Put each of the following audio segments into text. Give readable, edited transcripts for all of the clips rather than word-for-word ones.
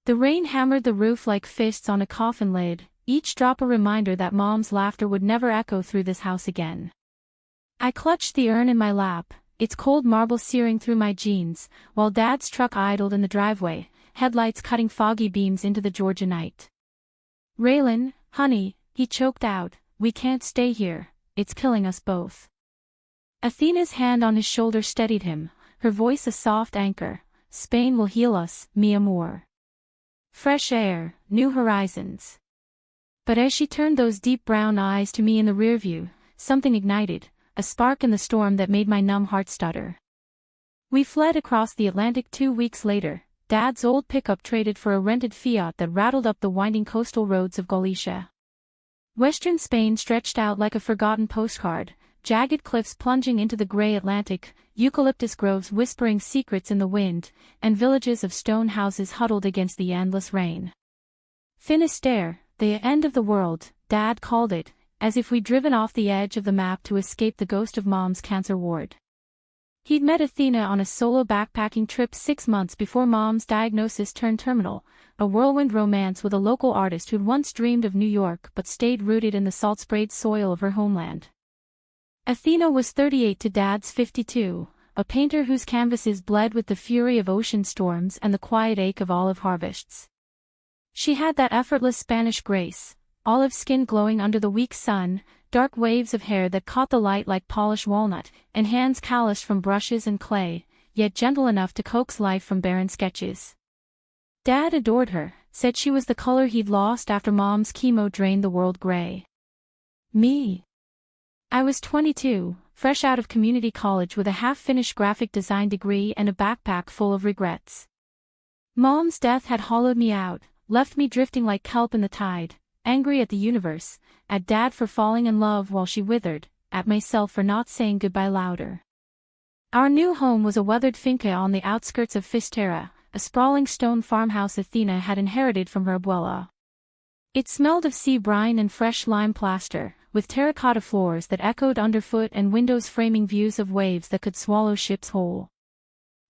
The rain hammered the roof like fists on a coffin lid, each drop a reminder that Mom's laughter would never echo through this house again. I clutched the urn in my lap, its cold marble searing through my jeans, while Dad's truck idled in the driveway, headlights cutting foggy beams into the Georgia night. "Raylan, honey," he choked out, "we can't stay here, it's killing us both." Athena's hand on his shoulder steadied him, her voice a soft anchor. "Spain will heal us, mi amor. Fresh air, new horizons." But as she turned those deep brown eyes to me in the rearview, something ignited, a spark in the storm that made my numb heart stutter. We fled across the Atlantic 2 weeks later, Dad's old pickup traded for a rented Fiat that rattled up the winding coastal roads of Galicia. Western Spain stretched out like a forgotten postcard, jagged cliffs plunging into the gray Atlantic, eucalyptus groves whispering secrets in the wind, and villages of stone houses huddled against the endless rain. Finisterre, the end of the world, Dad called it, as if we'd driven off the edge of the map to escape the ghost of Mom's cancer ward. He'd met Athena on a solo backpacking trip 6 months before Mom's diagnosis turned terminal, a whirlwind romance with a local artist who'd once dreamed of New York but stayed rooted in the salt-sprayed soil of her homeland. Athena was 38 to Dad's 52, a painter whose canvases bled with the fury of ocean storms and the quiet ache of olive harvests. She had that effortless Spanish grace, olive skin glowing under the weak sun, dark waves of hair that caught the light like polished walnut, and hands calloused from brushes and clay, yet gentle enough to coax life from barren sketches. Dad adored her, said she was the color he'd lost after Mom's chemo drained the world gray. Me? I was 22, fresh out of community college with a half-finished graphic design degree and a backpack full of regrets. Mom's death had hollowed me out, left me drifting like kelp in the tide, angry at the universe, at Dad for falling in love while she withered, at myself for not saying goodbye louder. Our new home was a weathered finca on the outskirts of Fisterra, a sprawling stone farmhouse Athena had inherited from her abuela. It smelled of sea brine and fresh lime plaster, with terracotta floors that echoed underfoot and windows framing views of waves that could swallow ships whole.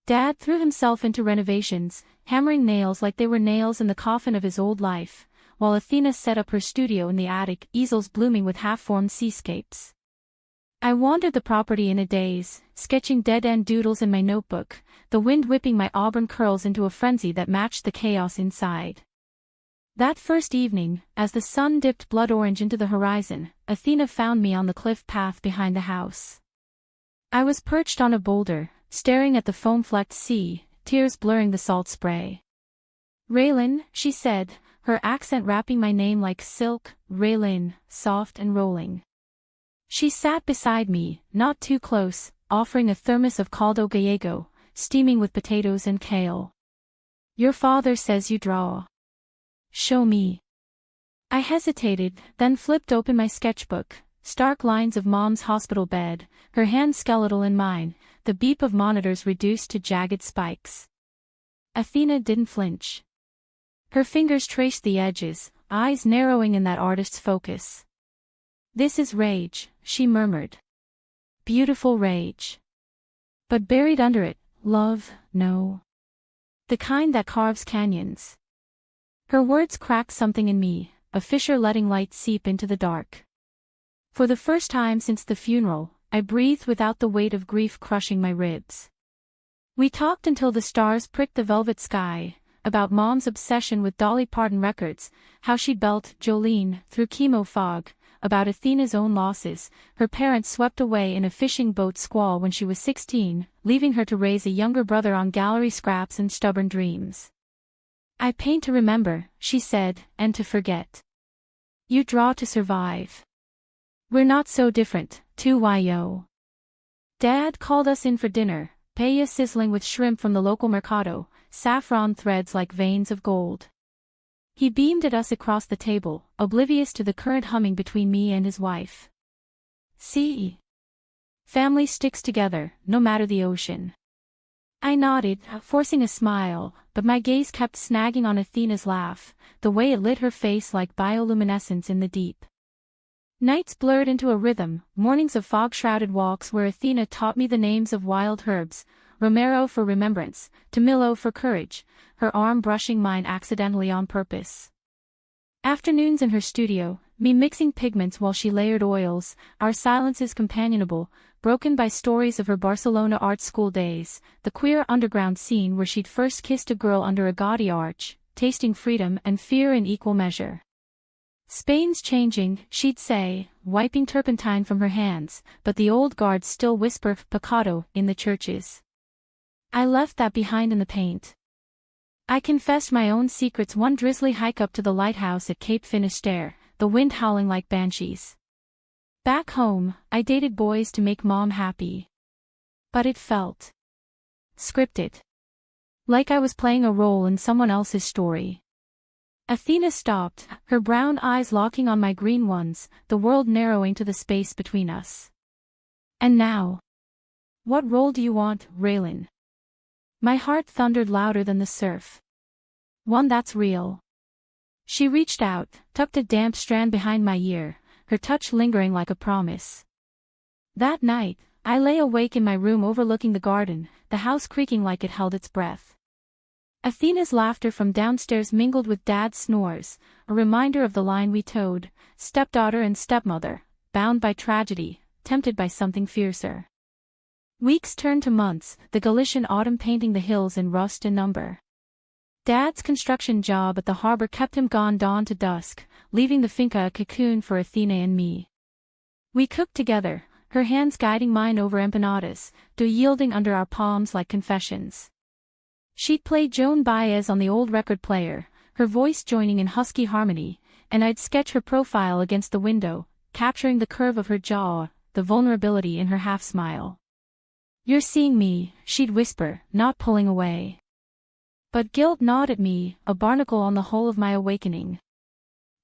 Dad threw himself into renovations, hammering nails like they were nails in the coffin of his old life, while Athena set up her studio in the attic, easels blooming with half-formed seascapes. I wandered the property in a daze, sketching dead-end doodles in my notebook, the wind whipping my auburn curls into a frenzy that matched the chaos inside. That first evening, as the sun dipped blood orange into the horizon, Athena found me on the cliff path behind the house. I was perched on a boulder, staring at the foam-flecked sea, tears blurring the salt spray. "Raylan," she said, her accent wrapping my name like silk, Raylan, soft and rolling. She sat beside me, not too close, offering a thermos of caldo gallego, steaming with potatoes and kale. "Your father says you draw. Show me." I hesitated, then flipped open my sketchbook, stark lines of Mom's hospital bed, her hand skeletal in mine, the beep of monitors reduced to jagged spikes. Athena didn't flinch. Her fingers traced the edges, eyes narrowing in that artist's focus. "This is rage," she murmured. "Beautiful rage. But buried under it, love, no. The kind that carves canyons." Her words cracked something in me, a fissure letting light seep into the dark. For the first time since the funeral, I breathed without the weight of grief crushing my ribs. We talked until the stars pricked the velvet sky, about Mom's obsession with Dolly Parton records, how she'd belt Jolene through chemo fog, about Athena's own losses, her parents swept away in a fishing boat squall when she was 16, leaving her to raise a younger brother on gallery scraps and stubborn dreams. "I paint to remember," she said, "and to forget. You draw to survive. We're not so different, 2yo." Dad called us in for dinner, paella sizzling with shrimp from the local mercado, saffron threads like veins of gold. He beamed at us across the table, oblivious to the current humming between me and his wife. "See? Family sticks together, no matter the ocean." I nodded, forcing a smile, but my gaze kept snagging on Athena's laugh, the way it lit her face like bioluminescence in the deep. Nights blurred into a rhythm, mornings of fog-shrouded walks where Athena taught me the names of wild herbs, Romero for remembrance, Tamilo for courage, her arm brushing mine accidentally on purpose. Afternoons in her studio, me mixing pigments while she layered oils, our silences companionable, broken by stories of her Barcelona art school days, the queer underground scene where she'd first kissed a girl under a gaudy arch, tasting freedom and fear in equal measure. Spain's changing, she'd say, wiping turpentine from her hands, but the old guards still whisper pecado in the churches. I left that behind in the paint. I confessed my own secrets one drizzly hike up to the lighthouse at Cape Finisterre, the wind howling like banshees. Back home, I dated boys to make mom happy. But it felt scripted. Like I was playing a role in someone else's story. Athena stopped, her brown eyes locking on my green ones, the world narrowing to the space between us. And now? What role do you want, Raylan? My heart thundered louder than the surf. One that's real. She reached out, tucked a damp strand behind my ear, her touch lingering like a promise. That night, I lay awake in my room overlooking the garden, the house creaking like it held its breath. Athena's laughter from downstairs mingled with Dad's snores, a reminder of the line we towed, stepdaughter and stepmother, bound by tragedy, tempted by something fiercer. Weeks turned to months, the Galician autumn painting the hills in rust and umber. Dad's construction job at the harbor kept him gone dawn to dusk, leaving the finca a cocoon for Athena and me. We cooked together, her hands guiding mine over empanadas, dough yielding under our palms like confessions. She'd play Joan Baez on the old record player, her voice joining in husky harmony, and I'd sketch her profile against the window, capturing the curve of her jaw, the vulnerability in her half-smile. "You're seeing me," she'd whisper, not pulling away. But guilt gnawed at me, a barnacle on the whole of my awakening.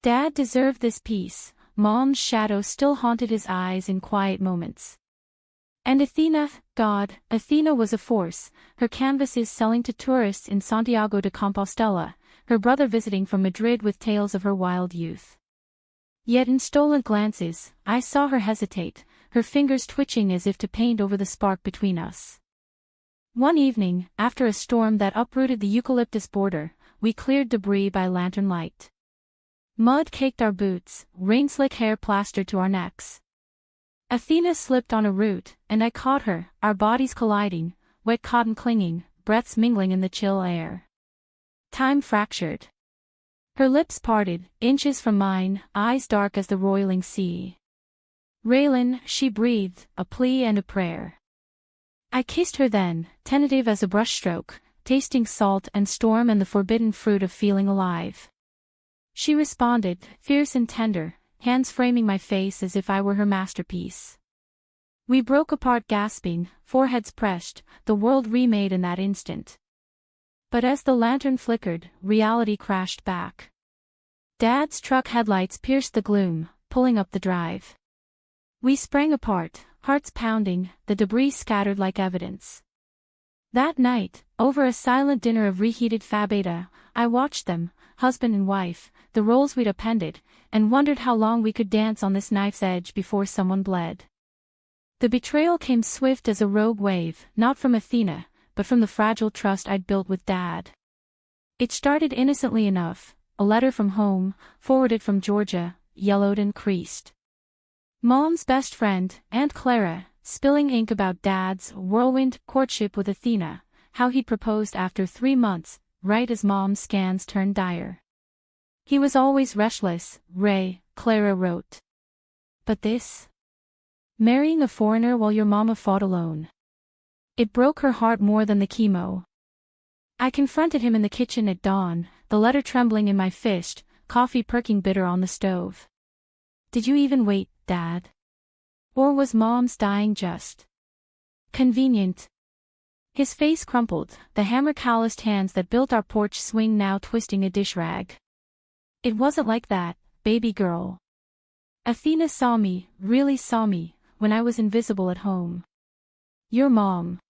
Dad deserved this peace, Mom's shadow still haunted his eyes in quiet moments. And Athena, God, Athena was a force, her canvases selling to tourists in Santiago de Compostela, her brother visiting from Madrid with tales of her wild youth. Yet in stolen glances, I saw her hesitate, her fingers twitching as if to paint over the spark between us. One evening, after a storm that uprooted the eucalyptus border, we cleared debris by lantern light. Mud caked our boots, rain-slick hair plastered to our necks. Athena slipped on a root, and I caught her, our bodies colliding, wet cotton clinging, breaths mingling in the chill air. Time fractured. Her lips parted, inches from mine, eyes dark as the roiling sea. "Raylan," she breathed, a plea and a prayer. I kissed her then, tentative as a brushstroke, tasting salt and storm and the forbidden fruit of feeling alive. She responded, fierce and tender, hands framing my face as if I were her masterpiece. We broke apart gasping, foreheads pressed, the world remade in that instant. But as the lantern flickered, reality crashed back. Dad's truck headlights pierced the gloom, pulling up the drive. We sprang apart, hearts pounding, the debris scattered like evidence. That night, over a silent dinner of reheated fabada, I watched them, husband and wife, the roles we'd appended, and wondered how long we could dance on this knife's edge before someone bled. The betrayal came swift as a rogue wave, not from Athena, but from the fragile trust I'd built with Dad. It started innocently enough, a letter from home, forwarded from Georgia, yellowed and creased. Mom's best friend, Aunt Clara, spilling ink about Dad's whirlwind courtship with Athena, how he'd proposed after 3 months, right as Mom's scans turned dire. He was always restless, Ray, Clara wrote. But this? Marrying a foreigner while your mama fought alone. It broke her heart more than the chemo. I confronted him in the kitchen at dawn, the letter trembling in my fist, coffee perking bitter on the stove. Did you even wait, Dad? Or was Mom's dying just convenient? His face crumpled, the hammer-calloused hands that built our porch swing now twisting a dish rag. It wasn't like that, baby girl. Athena saw me, really saw me, when I was invisible at home. Your mom.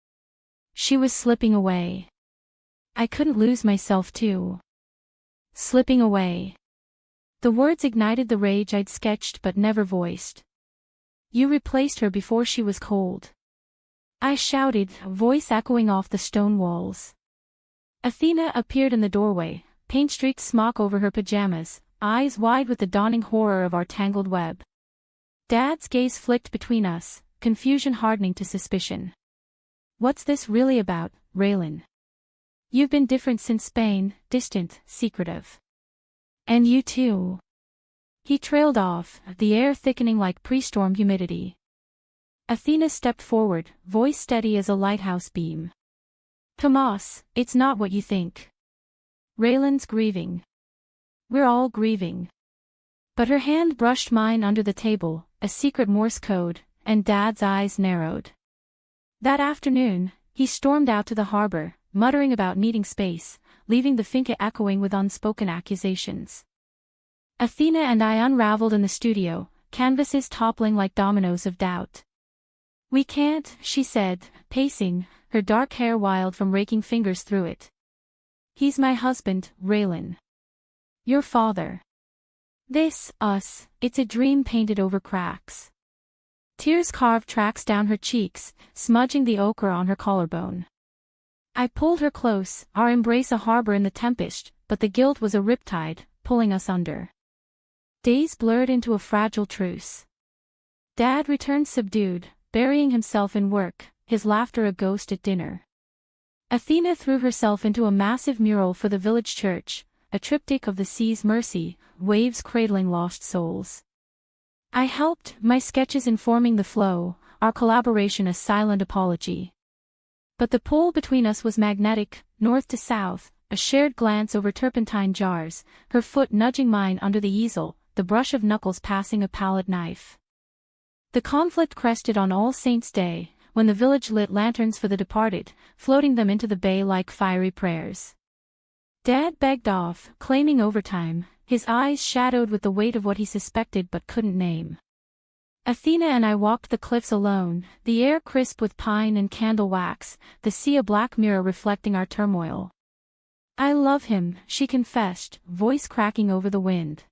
She was slipping away. I couldn't lose myself too. Slipping away. The words ignited the rage I'd sketched but never voiced. You replaced her before she was cold. I shouted, voice echoing off the stone walls. Athena appeared in the doorway, paint-streaked smock over her pajamas, eyes wide with the dawning horror of our tangled web. Dad's gaze flicked between us, confusion hardening to suspicion. What's this really about, Raylan? You've been different since Spain, distant, secretive. And you too. He trailed off, the air thickening like pre-storm humidity. Athena stepped forward, voice steady as a lighthouse beam. Tomas, it's not what you think. Raylan's grieving. We're all grieving. But her hand brushed mine under the table, a secret Morse code, and Dad's eyes narrowed. That afternoon, he stormed out to the harbor, muttering about needing space, leaving the finca echoing with unspoken accusations. Athena and I unraveled in the studio, canvases toppling like dominoes of doubt. We can't, she said, pacing, her dark hair wild from raking fingers through it. He's my husband, Raylan. Your father. This, us, it's a dream painted over cracks. Tears carved tracks down her cheeks, smudging the ochre on her collarbone. I pulled her close, our embrace a harbor in the tempest, but the guilt was a riptide, pulling us under. Days blurred into a fragile truce. Dad returned subdued, burying himself in work, his laughter a ghost at dinner. Athena threw herself into a massive mural for the village church, a triptych of the sea's mercy, waves cradling lost souls. I helped, my sketches informing the flow, our collaboration a silent apology. But the pull between us was magnetic, north to south, a shared glance over turpentine jars, her foot nudging mine under the easel, the brush of knuckles passing a palette knife. The conflict crested on All Saints' Day, when the village lit lanterns for the departed, floating them into the bay like fiery prayers. Dad begged off, claiming overtime, his eyes shadowed with the weight of what he suspected but couldn't name. Athena and I walked the cliffs alone, the air crisp with pine and candle wax, the sea a black mirror reflecting our turmoil. I love him, she confessed, voice cracking over the wind.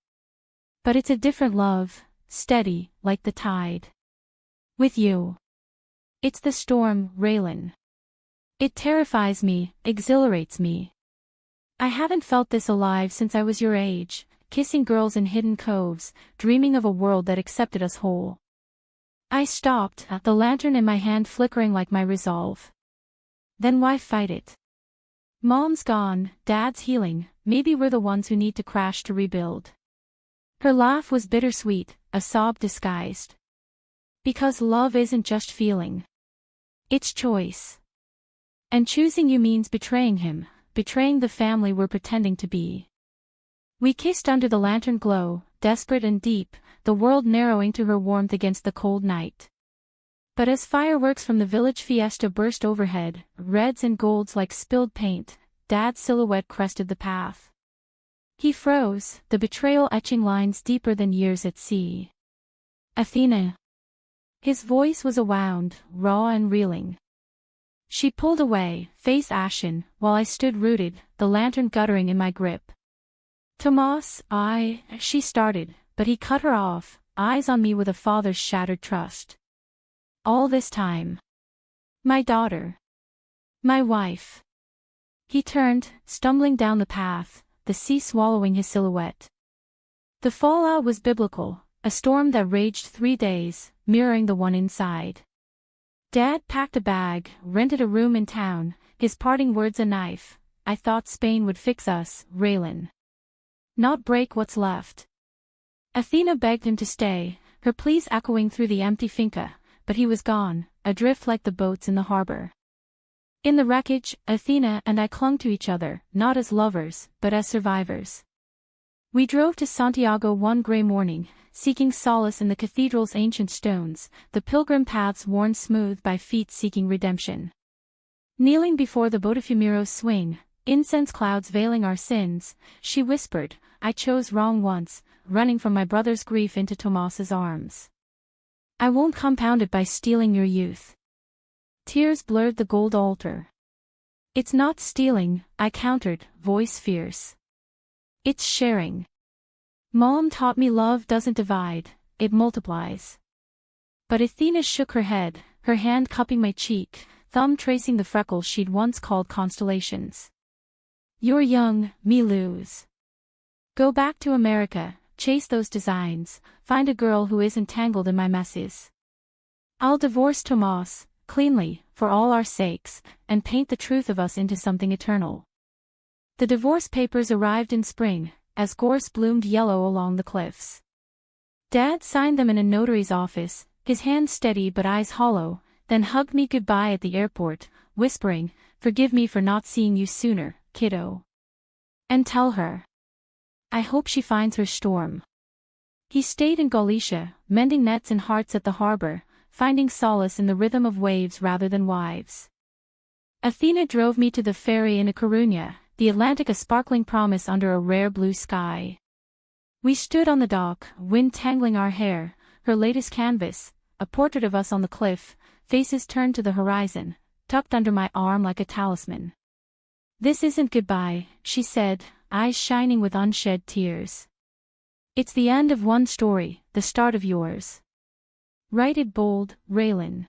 But it's a different love, steady, like the tide. With you. It's the storm, Raylan. It terrifies me, exhilarates me. I haven't felt this alive since I was your age, kissing girls in hidden coves, dreaming of a world that accepted us whole. I stopped, the lantern in my hand flickering like my resolve. Then why fight it? Mom's gone, Dad's healing, maybe we're the ones who need to crash to rebuild. Her laugh was bittersweet, a sob disguised. Because love isn't just feeling. It's choice. And choosing you means betraying him, betraying the family we're pretending to be. We kissed under the lantern glow, desperate and deep, the world narrowing to her warmth against the cold night. But as fireworks from the village fiesta burst overhead, reds and golds like spilled paint, Dad's silhouette crested the path. He froze, the betrayal etching lines deeper than years at sea. Athena. His voice was a wound, raw and reeling. She pulled away, face ashen, while I stood rooted, the lantern guttering in my grip. Tomas, she started, but he cut her off, eyes on me with a father's shattered trust. All this time. My daughter. My wife. He turned, stumbling down the path, the sea swallowing his silhouette. The fallout was biblical, a storm that raged 3 days, mirroring the one inside. Dad packed a bag, rented a room in town, his parting words a knife. I thought Spain would fix us, Raylan. Not break what's left. Athena begged him to stay, her pleas echoing through the empty finca, but he was gone, adrift like the boats in the harbor. In the wreckage, Athena and I clung to each other, not as lovers, but as survivors. We drove to Santiago one gray morning, seeking solace in the cathedral's ancient stones, the pilgrim paths worn smooth by feet seeking redemption. Kneeling before the Botafumero's swing, incense clouds veiling our sins, she whispered, I chose wrong once, running from my brother's grief into Tomas's arms. I won't compound it by stealing your youth. Tears blurred the gold altar. It's not stealing, I countered, voice fierce. It's sharing. Mom taught me love doesn't divide, it multiplies. But Athena shook her head, her hand cupping my cheek, thumb tracing the freckles she'd once called constellations. You're young, me lose. Go back to America, chase those designs, find a girl who isn't tangled in my messes. I'll divorce Tomas, cleanly, for all our sakes, and paint the truth of us into something eternal. The divorce papers arrived in spring, as gorse bloomed yellow along the cliffs. Dad signed them in a notary's office, his hands steady but eyes hollow, then hugged me goodbye at the airport, whispering, "Forgive me for not seeing you sooner, kiddo. And tell her. I hope she finds her storm." He stayed in Galicia, mending nets and hearts at the harbor, finding solace in the rhythm of waves rather than wives. Athena drove me to the ferry in A Coruña, the Atlantic a sparkling promise under a rare blue sky. We stood on the dock, wind tangling our hair, her latest canvas, a portrait of us on the cliff, faces turned to the horizon, tucked under my arm like a talisman. "This isn't goodbye," she said, eyes shining with unshed tears. "It's the end of one story, the start of yours. Write it bold, Raylan.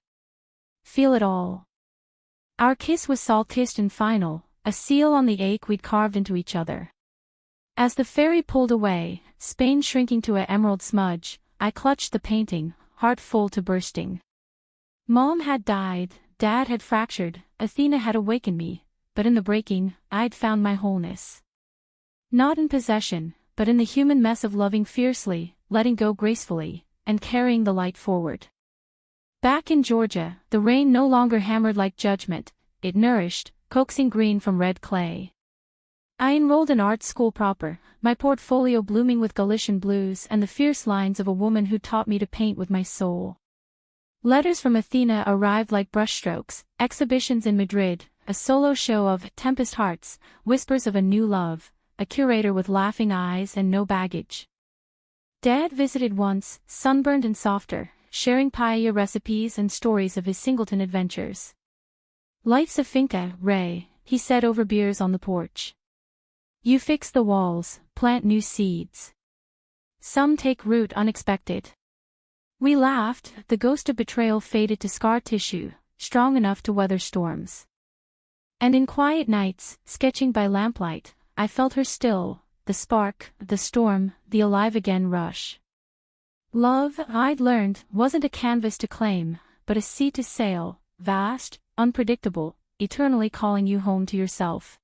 Feel it all." Our kiss was salt-kissed and final, a seal on the ache we'd carved into each other. As the ferry pulled away, Spain shrinking to an emerald smudge, I clutched the painting, heart full to bursting. Mom had died, Dad had fractured, Athena had awakened me, but in the breaking, I'd found my wholeness. Not in possession, but in the human mess of loving fiercely, letting go gracefully, and carrying the light forward. Back in Georgia, the rain no longer hammered like judgment, it nourished, coaxing green from red clay. I enrolled in art school proper, my portfolio blooming with Galician blues and the fierce lines of a woman who taught me to paint with my soul. Letters from Athena arrived like brushstrokes, exhibitions in Madrid, a solo show of Tempest Hearts, whispers of a new love, a curator with laughing eyes and no baggage. Dad visited once, sunburned and softer, sharing paella recipes and stories of his singleton adventures. "Life's a finca, Ray," he said over beers on the porch. "You fix the walls, plant new seeds. Some take root unexpected." We laughed, the ghost of betrayal faded to scar tissue, strong enough to weather storms. And in quiet nights, sketching by lamplight, I felt her still, the spark, the storm, the alive-again rush. Love, I'd learned, wasn't a canvas to claim, but a sea to sail, vast, unpredictable, eternally calling you home to yourself.